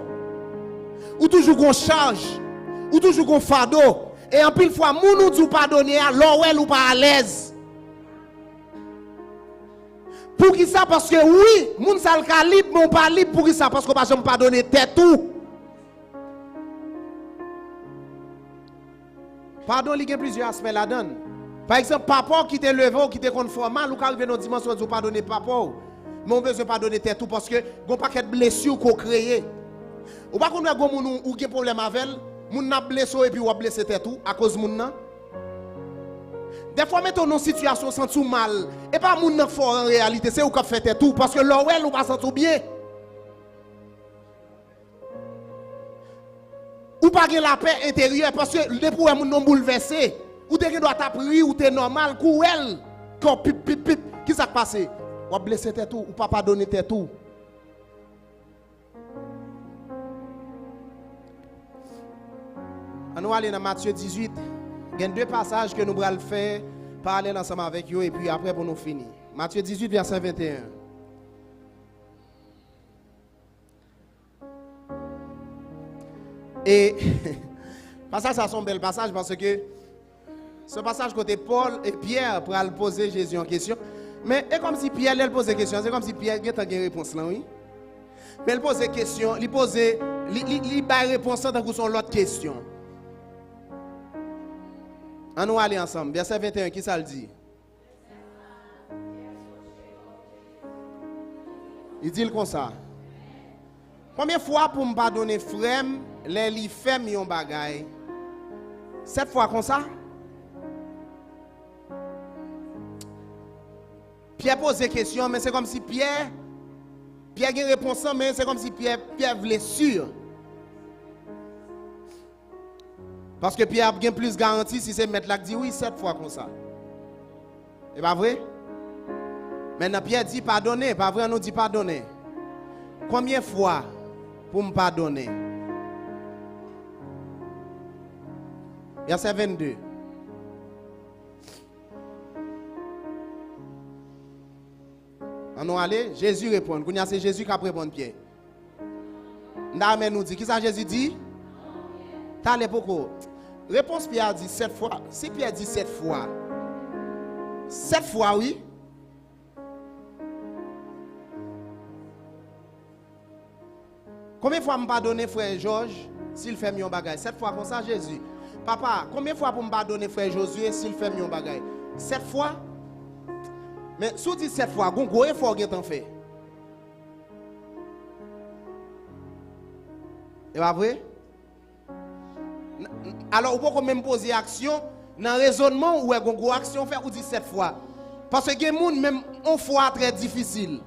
ou toujours en charge, ou toujours en fardeau. Et en pile fois moun nous dit pardonner alors ou pas à l'aise. Pour qui ça? Parce que oui, moun ça le calibre, mais on pas libre pour qui ça? Parce qu'on pas jamais pardonner tête tout. Pardon, il y a plusieurs aspects là-dedans. Par exemple, papa qui te levé ou qui te conformal, ou qui arrive dans une dimension de pardonner papa. Mais on besoin pardonner tête tout parce que il y a un paquet de blessures qu'on crée. Ou pas qu'on a un problème avec elle, moun n'a blessé et puis ou a blessé tête tout à cause moun nan. Des fois mettons dans situation sans tout mal et pas moun nan fort en réalité, c'est ou qui fait tête tout parce que l'ouel ou pas sentir bien. Ou pas la paix intérieure parce que les pour moun non bouleversé ou te doit t'appris ou t'es normal couel quand pip pip pip qui ça passé ou blessé tête tout ou pas pardonner tête tout. On va aller dans Matthieu 18. Il y a deux passages que nous allons faire parler ensemble avec vous et puis après pour nous finir. Matthieu 18 verset 21. Et passage ça c'est un bel passage parce que ce passage côté Paul et Pierre pour aller poser Jésus en question. Mais c'est comme si Pierre lui posait question, c'est comme si Pierre avait une réponse là, oui. Mais il pose question, il pose il réponse dans son l'autre question. On va aller ensemble. Verset 21, qui ça le dit? Il dit comme ça. Combien de fois pour me pardonner frère, les fait yon bagay? 7 fois comme ça? Pierre pose des questions, mais c'est comme si Pierre a une réponse, mais c'est comme si Pierre voulait sûr. Parce que Pierre a bien plus garantie si c'est mettre là qui dit oui 7 fois comme ça. C'est pas vrai? Maintenant Pierre dit pardonner, pas vrai, on nous dit pardonner. Combien de fois pour me pardonner? Verset 22. On va aller, Jésus répond. C'est Jésus qui a répondu Pierre. Nous dit, qui ça Jésus dit? T'as les beaucoup. Réponse Pierre dit 7 fois. Si Pierre dit 7 fois, 7 fois oui. Combien de fois me pardonner frère Georges s'il fait mieux bagage? 7 fois comme ça Jésus. Papa, combien de fois pour me pardonner frère Josué s'il fait mieux bagage? 7 fois? Mais si vous dites 7 fois, vous avez un gros effort qui est fait. Et pas vrai? Alors, vous pouvez même poser action dans le raisonnement où vous avez une grosse action fait ou dit 7 fois. Parce que les gens, même une fois très difficile.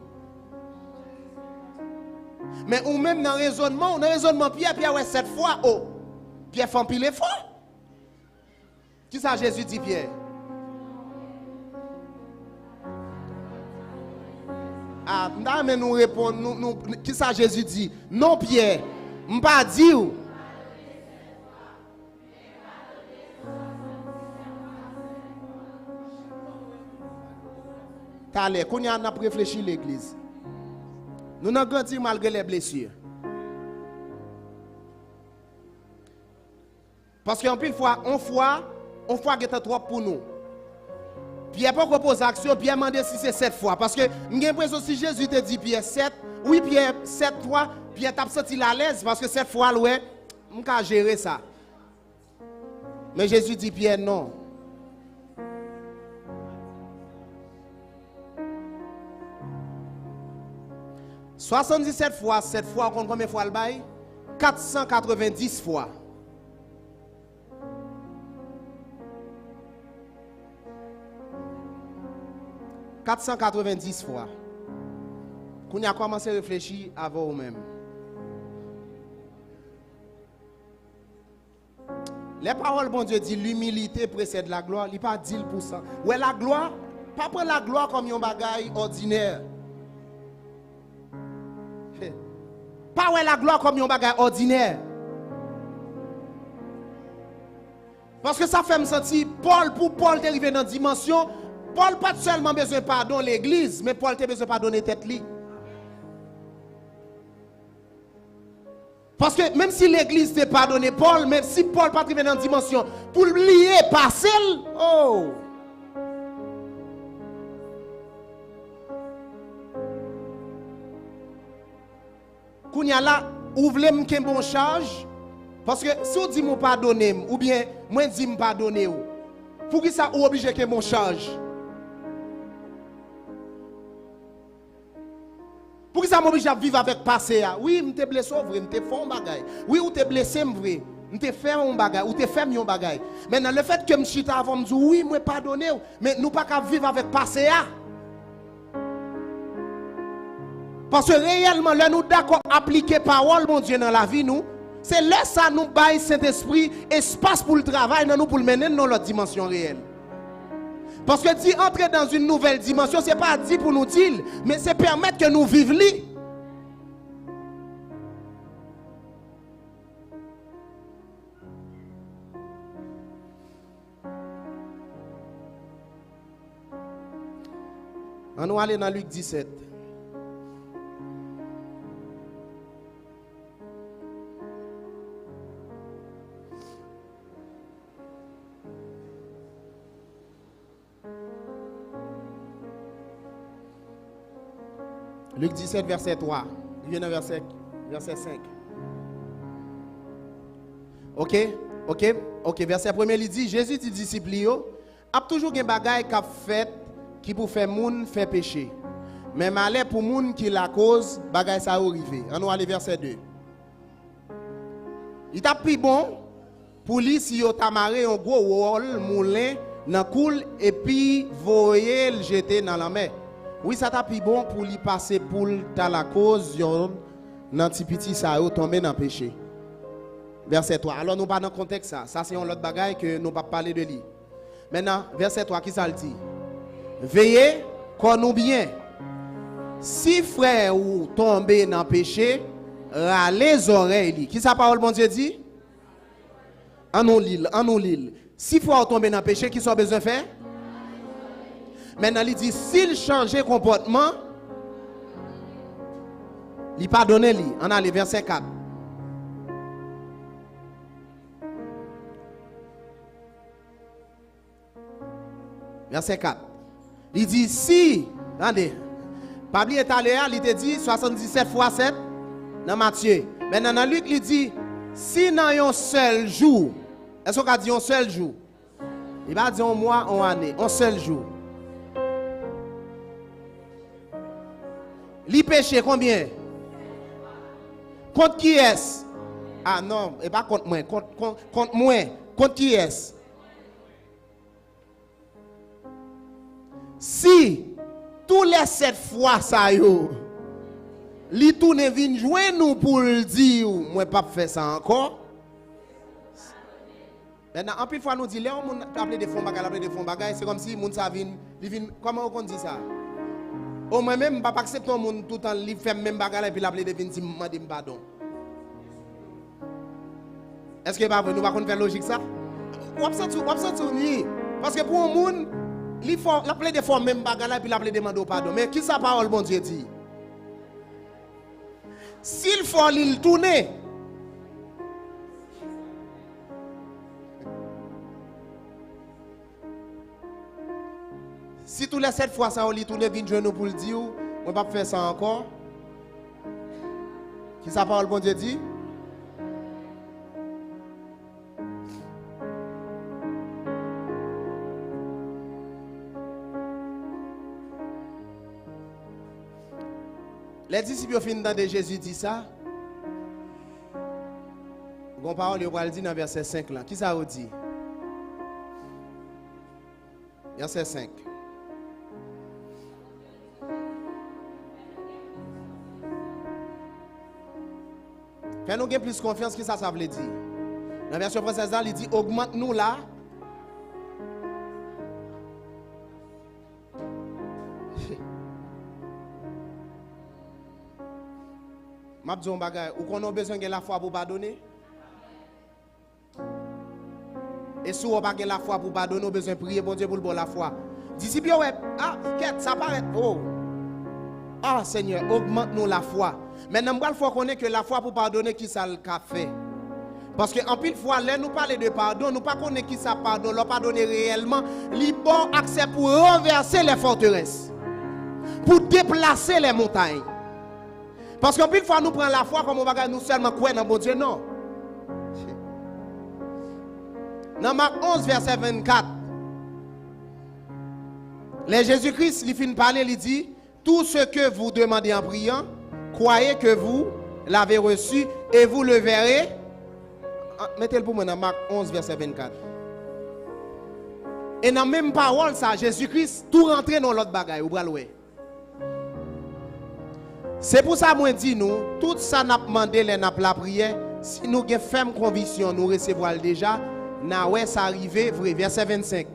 Mais ou même dans le raisonnement, Pierre, ouais, 7 fois, oh, Pierre fait un pile effort. Qui ça Jésus dit Pierre? Ah, mais nous répondons, qui ça Jésus dit? Non Pierre, je ne pas dire. T'allez, qu'on y a réfléchi l'église. Nous avons grandi malgré les blessures. Parce qu'en pile fois, on fois qui est trop pour nous. Pierre pas propose action, Pierre demande si c'est 7 fois. Parce que j'ai l'impression si Jésus te dit Pierre 7, oui Pierre 7 fois, Pierre t'a senti à l'aise parce que 7 fois, ouais, on peut gérer ça. Mais Jésus dit Pierre non. « 77 fois, 7 fois, on compte combien de fois le bail? 490 fois. « 490 fois. Qu'on a commencé à réfléchir avant vous-même. Les paroles, bon Dieu dit, l'humilité précède la gloire. Il n'est pas dit pour ça. Ouais, la gloire, pas prendre la gloire comme un bagage ordinaire. Pas ouais la gloire comme un bagage ordinaire. Parce que ça fait me sentir, pour Paul d'arriver dans une dimension, Paul pas seulement besoin de pardon l'église, mais Paul a besoin de pardonner tête li. Parce que même si l'église te pardonné Paul, même si Paul pas arrivé dans une dimension, pour lier passer, oh. Kounya là, ouvrez m'ke bon charge parce que si on dit mon pardonner ou bien moi dit me pardonner pour qui ça ou obligé que mon charge? Pour qui ça m'oblige à vivre avec passé? Oui, m'te blessé vrai, m'te fait un bagay. Oui, ou te blessé vrai, m'te fait un bagay ou te fait un bagay. Maintenant le fait que me chita avant me dire oui, moi pardonner, mais nous pas qu'à vivre avec passé. Parce que réellement, là, nous d'accord appliquer parole, mon Dieu, dans la vie, nous, c'est là ça nous baille Saint-Esprit, espace pour le travail, dans nous pour le mener dans notre dimension réelle. Parce que dit entrer dans une nouvelle dimension, ce n'est pas dit pour nous dire, mais c'est permettre que nous vivions. On va aller dans Luc 17. Luc 17, verset 3. Il vient dans verset 5. Ok. Verset 1, il dit, Jésus dit disciples, a toujours un bagage qu'a fait qui pour faire moun fait péché. Mais malheur pour moun qui la cause, bagage ça arrivé. On va aller verset 2. Il t'a pris bon pour lui si yo t'a marré un gros wall moulin dans coule et puis voyer le jeter dans la mer. Oui, ça t'a pris bon pour lui passer pour ta la cause dans petit petit ça tomber dans le péché. Verset 3. Alors nous pas dans le contexte ça. Ça c'est un autre bagaille que nous pas parler de lui. Maintenant, verset 3 qui ça le dit? Veillez qu'on nous bien. Si frère ou tombé dans le péché, râlez les oreilles. Qui sa parole bon Dieu dit? En nous l'île. Si fois tomber dans le péché, qui sont besoin de faire? Maintenant, il dit, s'il change comportement, il pardonne lui. On a le verset 4. Verset 4. Il dit, si, attendez, Pabli est allé, il te dit 77 fois 7 dans Matthieu. Maintenant, dans Luc, il dit, si dans un seul jour, est-ce qu'on a dit un seul jour? Il va dire un mois, une année, un seul jour. Li péché combien? Contre qui est-ce? Ah non, et pas contre moi, contre moi. Contre qui est-ce? Si tous les 7 fois ça yo, li tourne vinn jouer nous pour le dire, moi pas faire ça encore. Maintenant, en plus fois nous dit, les gens appelé des fonds bagages, c'est comme si moun sa vinn, comment on dit ça? Au moins même pas accepter un monde tout le temps li fait même bagarre et puis l'appeler de venir demander pardon. Est-ce que pas nous pas faire logique ça? Ou senti ni parce que pour un monde il faut l'appeler de fois même bagarre et puis l'appeler demander pardon. Mais qui sa parole bon Dieu dit? S'il faut il tourner si tous les 7 fois ça, on lit tous les 20 jours pour le dire, on ne va pas faire ça encore. Qui sa parole, bon Dieu dit? Les disciples au fin de Jésus dit ça. Bon parole, il va le dire dans verset 5 là. Qui ça vous dit? Verset 5. Fais-nous gagner plus confiance que ça veut dire. Dans la version française, il dit augmente-nous là. M'a dit un bagage, ou qu'on a besoin de la foi pour pardonner. Et si on n'a pas la foi pour pardonner, on a besoin de prier bon Dieu pour le bon la foi. Disciples, ouais, ah, quête, ça paraît, oh. Ah, Seigneur, augmente-nous la foi. Maintenant, il faut qu'on ait que la foi pour pardonner qui ça le fait. Parce qu'en pile fois, là, nous parlons de pardon, nous ne connaissons pas qui ça pardonne, leur pardonner réellement, les bons accès pour renverser les forteresses, pour déplacer les montagnes. Parce qu'en pile fois, nous prenons la foi comme on va nous seulement croire dans bon Dieu, non. Dans Marc 11, verset 24, les Jésus-Christ, il finit de parler, il dit, tout ce que vous demandez en priant, croyez que vous l'avez reçu et vous le verrez. Mettez-le pour moi dans Marc 11, verset 24. Et dans la même parole, ça, Jésus-Christ, tout rentré dans l'autre bagaille. C'est pour ça que je dis, nous, tout ça n'a demandé la prière. Si nous avons ferme conviction, nous recevons déjà. Nous ça arrivé, vrai, verset 25.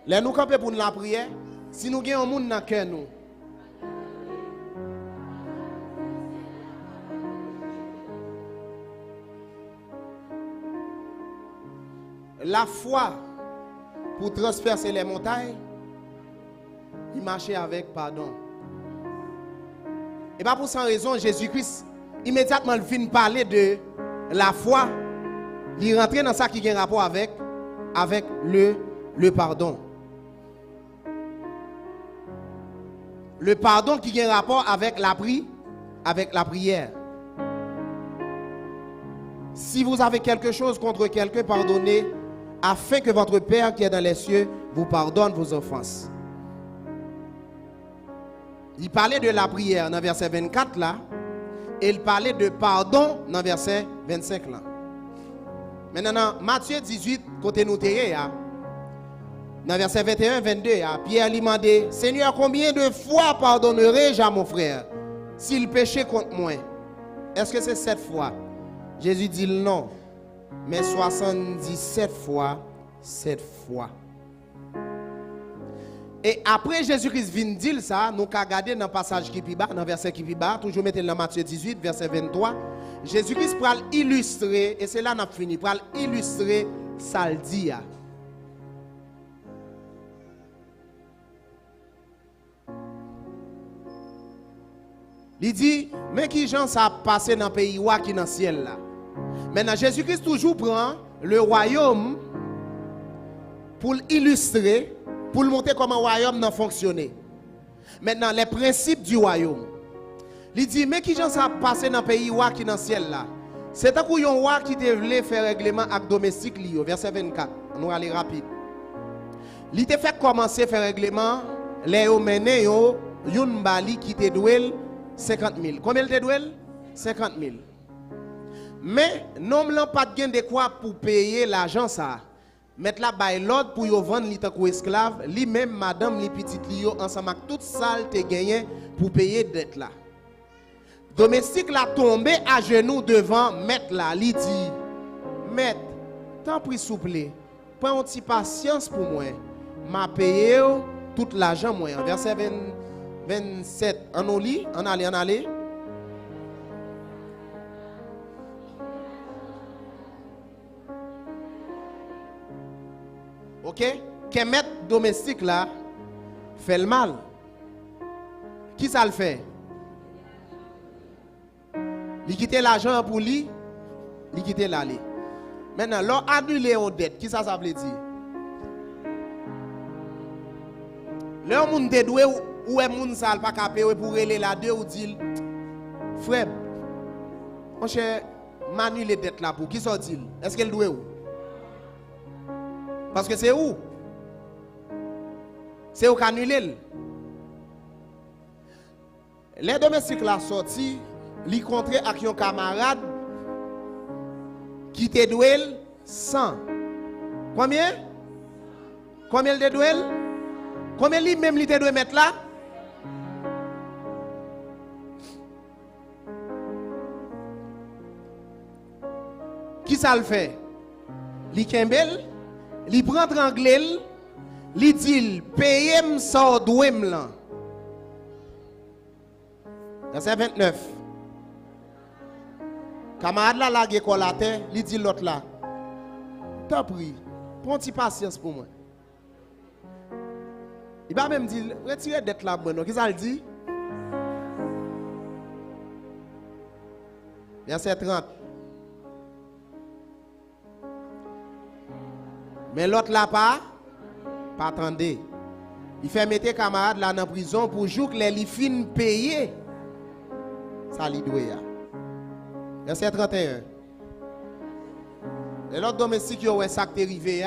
Là, nous camper pour la prière. Si nous avons un monde dans le cœur, nous. La foi pour transpercer les montagnes, il marchait avec pardon. Et pas pour cette raison, Jésus-Christ, immédiatement, il finit de parler de la foi. Il rentre dans ça qui a un rapport avec le pardon. Le pardon qui a un rapport avec la prière. Si vous avez quelque chose contre quelqu'un, pardonnez, afin que votre Père qui est dans les cieux vous pardonne vos offenses. Il parlait de la prière dans verset 24 là, et il parlait de pardon dans verset 25 là. Maintenant, Matthieu 18, côté nous dans verset 21-22, Pierre lui demandait, Seigneur, combien de fois pardonnerai-je à mon frère s'il péchait contre moi? Est-ce que c'est 7 fois? Jésus dit non, mais 77 fois, 7 fois. Et après Jésus-Christ vient dire ça, nous avons regardé dans le passage qui est bas, dans le verset qui est bas, toujours mettez dans Matthieu 18, verset 23. Jésus-Christ pour illustrer, et c'est là qu'on a fini, pour illustrer ça le dit. Il dit, mais qui gens ça passé dans le pays qui est dans le ciel là. Maintenant, Jésus-Christ toujours prend le royaume pour illustrer, pour montrer comment le royaume n'a fonctionné. Maintenant, les principes du royaume. Il dit, mais qui gens ça passé dans le pays qui est dans le ciel là. C'est un roi qui devait faire règlement avec domestique li, verset 24. On va aller rapide. Il te fait commencer à faire règlement, les mené yo yon bali qui te douel 50 000. Combien il te douel? 50 000. Mais non m'lan pas de quoi pour payer l'argent ça. Mettre la bail l'ordre pour yo vendre li tant esclave, li même madame li petite li yo ensemble avec toute salle te gagné pour payer dette là. Domestique la tombé à genoux devant maître là, li dit maître, t'en prie souple, prends un petit patience pour moi. M'a payé tout l'argent moi. Verset 27. On lit, on allait. OK? Que maître domestique là fait le mal. Qui ça le fait? Il quitte l'argent pour lui, il quitte l'aller. Maintenant, l'on annule aux dettes. Qui ça veut dire? L'on moun te doué ou est moun sal pas capé pour aller la deux ou dit frère, mon cher, manu les dettes là pour qui ça dit? Est-ce qu'elle doué ou? Parce que c'est où? C'est où qu'annulé. Les domestiques là sorti, li contre avec un camarade qui te doué 100. Combien? Combien de doué? Combien li même li te doué mettre là? Qui ça le fait? Li kembel, li prend tranglel, li dit paye m ça doué m là. Verset 29. Camarade là la colate, li dit l'autre là. T'en prie, prends petit patience pour moi. Il va même dire retirez dette là bon. Qu'est-ce qu'il dit? Verset 30. Mais l'autre là pas attendez. Il fait mettre camarade là dans prison pour jour que les fin payer. Ça li doit. Verset 31. Et l'autre domestique qui aurait ça qui est arrivé,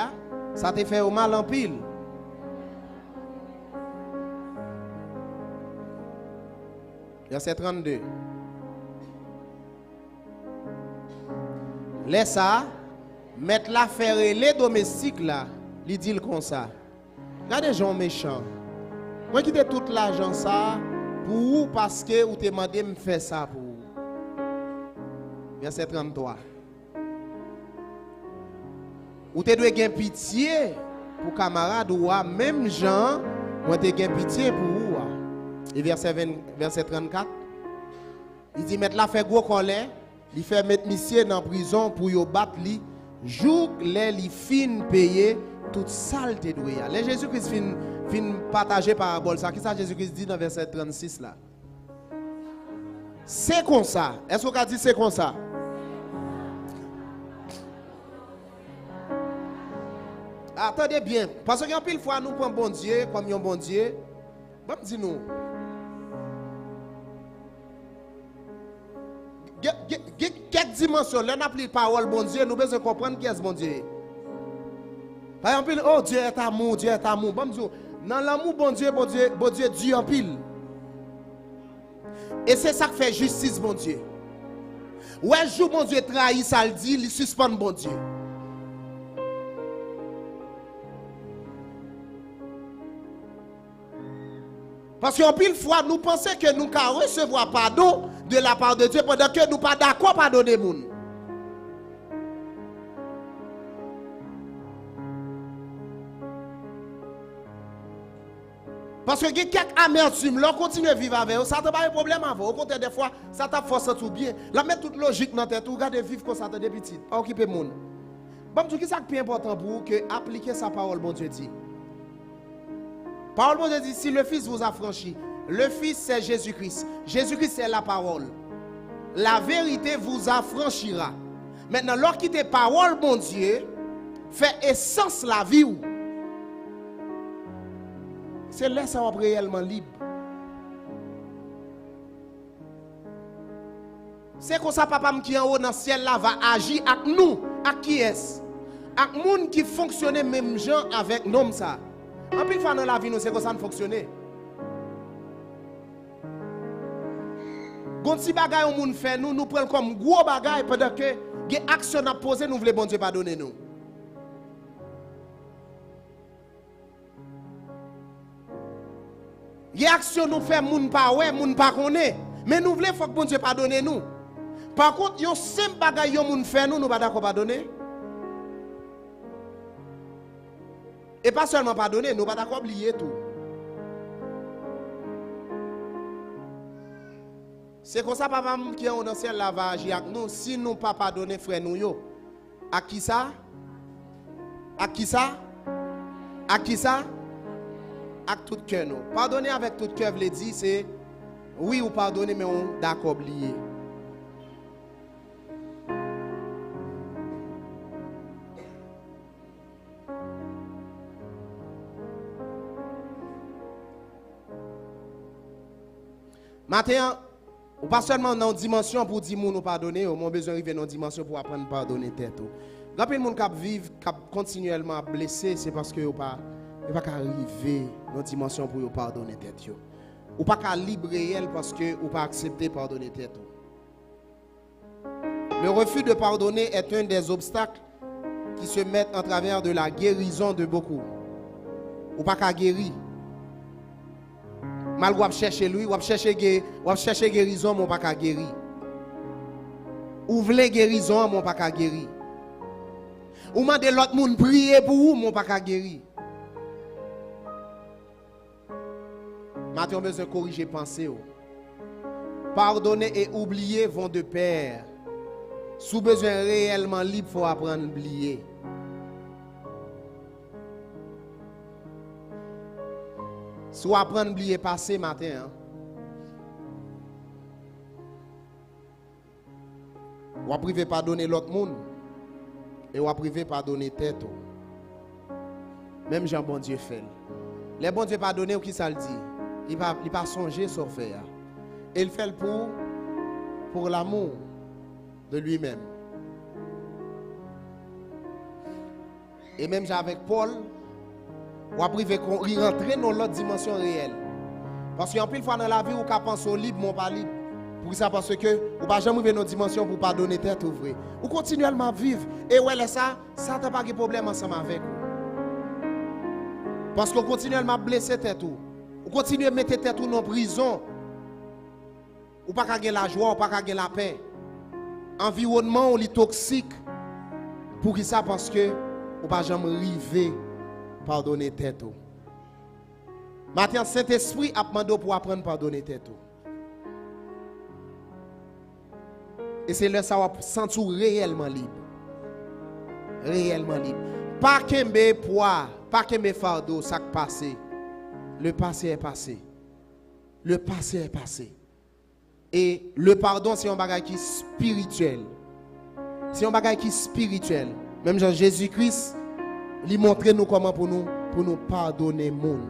ça te fait au mal en pile. Verset 32. Laisse ça, mettre la faire les domestiques là, lui dit comme ça. Regardez les gens méchants. Moi qui tout l'argent ça pour vous parce que vous te demandez de me faire ça pour vous. Verset 33. Ou te doit gagner pitié pour camarade ou même gens, moi te gagner pitié pour vous. Et verset 34. Il dit mettre la fait gros colère, il fait mettre monsieur dans prison pour yo battre li, jour les fin payer toute saleté doya. Les Jésus-Christ fin partager parabole ça. Qui ça Jésus-Christ dit dans verset 36 là? C'est comme ça. Est-ce qu'on a dit c'est comme ça? Attendez bien, parce qu'en pile fois nous prenons bon Dieu comme un bon Dieu. Bon dis nous. Quelle dimension, là n'a plus parole bon Dieu, nous besoin comprendre qui est ce bon Dieu. Par exemple, oh Dieu est amour, Dieu est amour. Bon Dieu, dans l'amour bon Dieu, Dieu en pile. Et c'est ça qui fait justice bon Dieu. Ouais, jour bon Dieu trahit ça le dit, il suspend bon Dieu. Parce qu'en pile fois, nous pensons que nous pouvons recevoir pardon de la part de Dieu pendant que nous ne sommes pas d'accord pardonner les gens. Parce que il y a quelques amertumes, là, continue à vivre avec eux, ça n'a pas de problème avec eux. Au contraire, des fois, ça t'a forcé tout bien. La mettre toute logique dans tête, regardez vivre comme ça depuis petit, pas occuper le monde. Bon, ce qui est plus important pour vous que appliquer sa parole, bon Dieu dit. Parole, bon Dieu dit, si le Fils vous a franchi, le Fils c'est Jésus-Christ. Jésus-Christ c'est la parole. La vérité vous affranchira. Maintenant, lorsqu'il te parole, bon Dieu, fait essence la vie. C'est là ça va être réellement libre. C'est comme ça papa qui est en haut dans le ciel là va agir avec nous, avec qui est-ce? Avec monde qui fonctionne même gens avec nous ça. En plus fois dans la vie nous c'est comme ça ne fonctionne. Quand si bagay on moun fait nous prenons comme gros bagay pendant que des actions à poser nous voulons bon Dieu pardonner nous. Les actions nous fait moun pas ouais, moun pas connaît, mais nous voulons faut que bon Dieu pardonne nous. Par contre, yon simple bagay yon moun fait nous pas d'accord pardonner. Et pas seulement pardonner, nous pas d'accord oublier tout. C'est comme ça papa qui est dans ciel là va agir avec nous si nous pas pardonner frère nous yo. À qui ça? À qui ça? À qui ça? Avec tout cœur nous. Pardonner avec tout cœur veut dire c'est oui ou pardonner mais on d'accord oublier. Maintenant, ou pas seulement dans une dimension pour dire nous pardonner, on a besoin d'arriver dans une dimension pour apprendre à pardonner tête. Quand les gens qui vivent continuellement blessés, c'est parce que pas arriver dans une dimension pour pardonner tête. Ou pas libre réel parce que ou pas accepter pardonner tête. Le refus de pardonner est un des obstacles qui se mettent en travers de la guérison de beaucoup. Ou pas qu'à guérir. Mal ou chercher lui, ou chercher guérison, mon pas qu'à guérir. Ou voulez guérison, mon pas qu'à guérir. Ou mandez l'autre monde prier pour vous, mon pas qu'à guérir. Maintenant, on besoin de corriger pensée. Pardonner et oublier vont de pair. Sous besoin réellement libre, il faut apprendre à oublier. Soit apprendre à oublier passé matin. Ou à priver pardonner l'autre monde. Et ou à priver pardonner tête. Même Jean bon Dieu fait. Les bon Dieu pardonner ou qui ça le dit? Il va songer sur faire. Et il fait le pour l'amour de lui-même. Et même avec Paul, ou après rentrer dans l'autre dimension réelle. Parce qu'en pile fois dans la vie, ou qu'à penser au libre, mon pas libre. Pour ça, parce que ou pas jamais arriver dans une dimension pour pas donner tête ouvrée. Ou continuellement vivre. Et ouais, ça n'a pas de problème ensemble avec vous. Parce qu'on continuellement blesser tête ou. Ou continuer à mettre tête ou dans prison. Ou pas gagner la joie, ou pas gagner la paix. Environnement ou li toxique. Pour ça, parce que ou pas jamais arriver pardonner tête. Maintenant, Saint-Esprit a demandé pour apprendre à pardonner tête. Et c'est là ça va sentir réellement libre. Réellement libre. Pas qu'un poids, pas qu'un fardeau, ça qui passé. Le passé est passé. Le passé est passé. Et le pardon, c'est un bagage qui est spirituel. C'est un bagage qui est spirituel. Même Jean Jésus-Christ, lui montrer nous comment pour nous pardonner monde.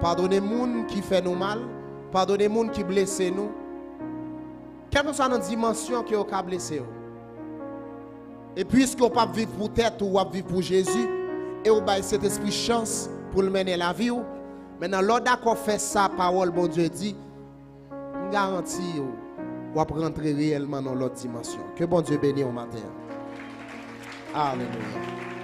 Pardonner monde qui fait nous mal, pardonner monde qui blesse nous. Quelle que soit notre dimension qui a blessé. Et puisque on pas vivre pour tête ou vivre pour Jésus et on a cet esprit chance pour le mener la vie. Maintenant l'ordre qu'on fait ça parole bon Dieu dit garantie ou rentrer réellement dans l'autre dimension. Que bon Dieu bénisse au matin. Alléluia.